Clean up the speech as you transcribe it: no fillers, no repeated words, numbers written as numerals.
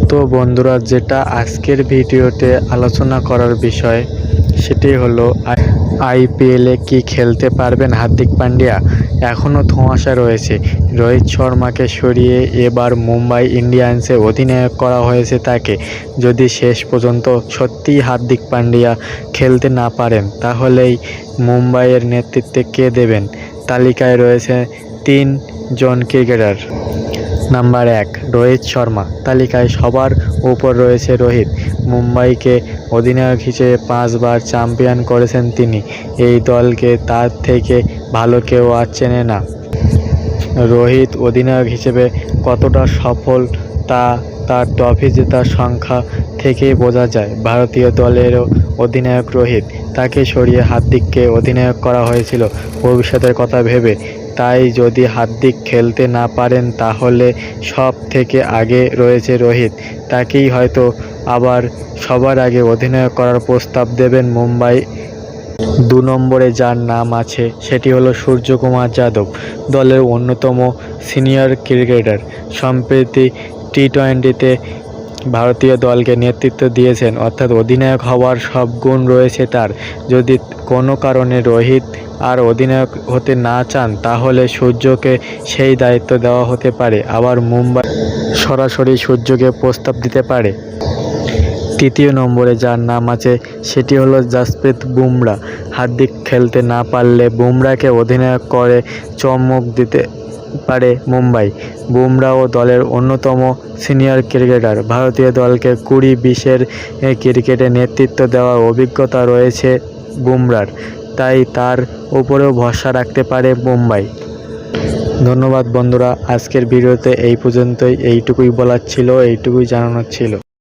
তো বন্ধুরা, যেটা আজকের ভিডিওতে আলোচনা করার বিষয় সেটি হলো আইপিএলে কি খেলতে পারবেন হার্দিক পান্ডিয়া। এখনও ধোঁয়াশা রয়েছে। রোহিত শর্মাকে সরিয়ে এবার মুম্বাই ইন্ডিয়ান্সে অধিনায়ক করা হয়েছে তাকে। যদি শেষ পর্যন্ত সত্যিই হার্দিক পান্ডিয়া খেলতে না পারেন তাহলেই মুম্বাইয়ের নেতৃত্বে কে দেবেন। তালিকায় রয়েছে 3 জন ক্রিকেটার। নাম্বার 1 রোহিত শর্মা। তালিকায় সবার উপর রয়েছে রোহিত। মুম্বাইকে অধিনায়ক হিসেবে 5 বার চ্যাম্পিয়ন করেছেন তিনি। এই দলকে তার থেকে ভালো কেউ আর চেনে না। রোহিত অধিনায়ক হিসেবে কতটা সফল তা তার ট্রফি জেতার সংখ্যা থেকেই বোঝা যায়। ভারতীয় দলেরও অধিনায়ক রোহিত। তাকে সরিয়ে হার্দিককে অধিনায়ক করা হয়েছিল ভবিষ্যতের কথা ভেবে। তাই যদি হার্দিক খেলতে না পারেন তাহলে সব থেকে আগে রয়েছে রোহিত। তাকেই হয়তো আবার সবার আগে অধিনায়ক করার প্রস্তাব দেবেন মুম্বাই। 2 নম্বরে যার নাম আছে সেটি হলো সূর্যকুমার যাদব, দলের অন্যতম সিনিয়র ক্রিকেটার। সম্প্রতি টি-20তে ভারতীয় দলকে নেতৃত্ব দিয়েছেন, অর্থাৎ অধিনায়ক হওয়ার সব গুণ রয়েছে তার। যদি কোনো কারণে রোহিত আর অধিনায়ক হতে না চান তাহলে সূর্যকে সেই দায়িত্ব দেওয়া হতে পারে। আবার মুম্বাই সরাসরি সূর্যকে প্রস্তাব দিতে পারে। 3 নম্বরে যার নাম আছে সেটি হলো জাসপ্রীত বুমরা। হার্দিক খেলতে না পারলে বুমরাকে অধিনায়ক করে চমক দিতে পারে মুম্বাই। বুমরাও দলের অন্যতম সিনিয়র ক্রিকেটার। ভারতীয় দলকে 20-20-এর ক্রিকেটে নেতৃত্ব দেওয়ার অভিজ্ঞতা রয়েছে বুমরার। তাই তার উপরেও ভরসা রাখতে পারে মুম্বাই। ধন্যবাদ বন্ধুরা, আজকের ভিডিওতে এই পর্যন্তই। এইটুকুই বলার ছিল, এইটুকুই জানানোর ছিল।